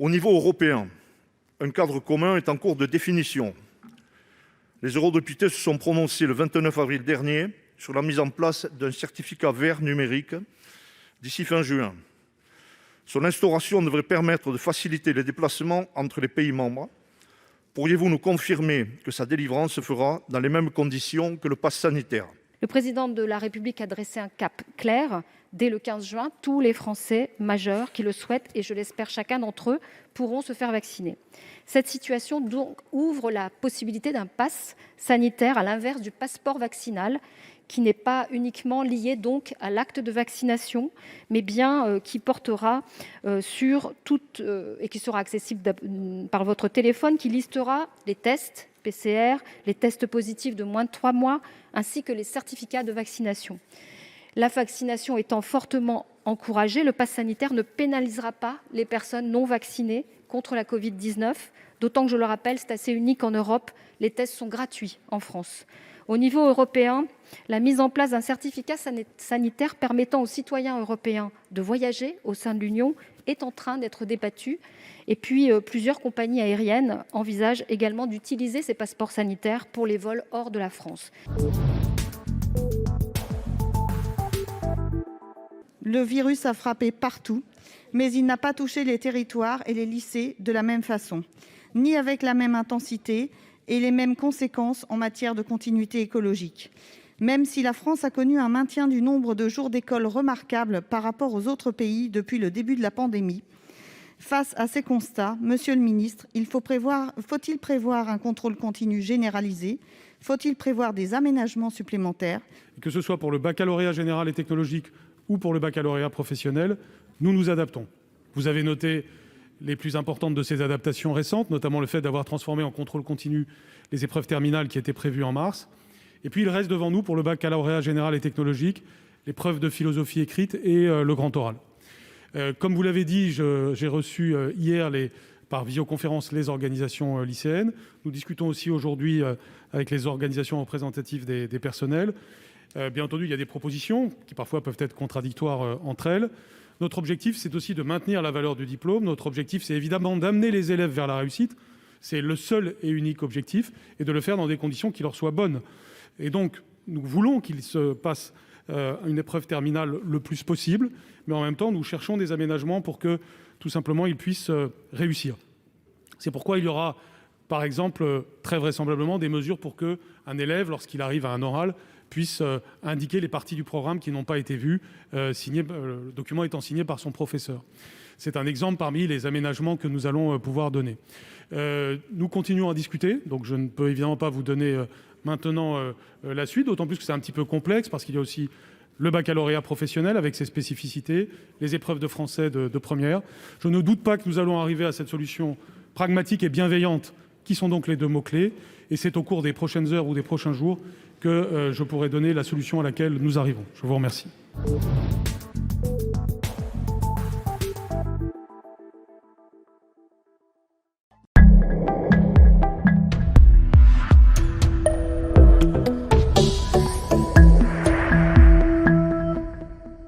Au niveau européen, un cadre commun est en cours de définition. Les eurodéputés se sont prononcés le 29 avril dernier sur la mise en place d'un certificat vert numérique d'ici fin juin. Son instauration devrait permettre de faciliter les déplacements entre les pays membres. Pourriez-vous nous confirmer que sa délivrance se fera dans les mêmes conditions que le pass sanitaire ? Le Président de la République a dressé un cap clair. Dès le 15 juin, tous les Français majeurs qui le souhaitent, et je l'espère chacun d'entre eux, pourront se faire vacciner. Cette situation donc ouvre la possibilité d'un pass sanitaire à l'inverse du passeport vaccinal, qui n'est pas uniquement lié donc à l'acte de vaccination, mais bien qui portera sur toute et qui sera accessible par votre téléphone, qui listera les tests PCR, les tests positifs de moins de 3 mois, ainsi que les certificats de vaccination. La vaccination étant fortement encouragée, le pass sanitaire ne pénalisera pas les personnes non vaccinées contre la Covid-19, d'autant que, je le rappelle, c'est assez unique en Europe, les tests sont gratuits en France. Au niveau européen, la mise en place d'un certificat sanitaire permettant aux citoyens européens de voyager au sein de l'Union est en train d'être débattue. Et puis, plusieurs compagnies aériennes envisagent également d'utiliser ces passeports sanitaires pour les vols hors de la France. Le virus a frappé partout, mais il n'a pas touché les territoires et les lycées de la même façon, ni avec la même intensité et les mêmes conséquences en matière de continuité écologique. Même si la France a connu un maintien du nombre de jours d'école remarquable par rapport aux autres pays depuis le début de la pandémie, face à ces constats, Monsieur le ministre, faut-il prévoir un contrôle continu généralisé ? Faut-il prévoir des aménagements supplémentaires ? Que ce soit pour le baccalauréat général et technologique ou pour le baccalauréat professionnel, nous nous adaptons. Vous avez noté les plus importantes de ces adaptations récentes, notamment le fait d'avoir transformé en contrôle continu les épreuves terminales qui étaient prévues en mars. Et puis il reste devant nous, pour le baccalauréat général et technologique, l'épreuve de philosophie écrite et le grand oral. Comme vous l'avez dit, j'ai reçu hier par visioconférence les organisations lycéennes. Nous discutons aussi aujourd'hui avec les organisations représentatives des personnels. Bien entendu, il y a des propositions qui parfois peuvent être contradictoires entre elles. Notre objectif, c'est aussi de maintenir la valeur du diplôme. Notre objectif, c'est évidemment d'amener les élèves vers la réussite. C'est le seul et unique objectif, et de le faire dans des conditions qui leur soient bonnes. Et donc, nous voulons qu'ils se passent une épreuve terminale le plus possible, mais en même temps, nous cherchons des aménagements pour que, tout simplement, ils puissent réussir. C'est pourquoi il y aura, par exemple, très vraisemblablement, des mesures pour qu'un élève, lorsqu'il arrive à un oral, puisse indiquer les parties du programme qui n'ont pas été vues, le document étant signé par son professeur. C'est un exemple parmi les aménagements que nous allons pouvoir donner. Nous continuons à discuter, donc je ne peux évidemment pas vous donner maintenant la suite, d'autant plus que c'est un petit peu complexe, parce qu'il y a aussi le baccalauréat professionnel avec ses spécificités, les épreuves de français de première. Je ne doute pas que nous allons arriver à cette solution pragmatique et bienveillante, qui sont donc les deux mots-clés, et c'est au cours des prochaines heures ou des prochains jours que je pourrai donner la solution à laquelle nous arrivons. Je vous remercie.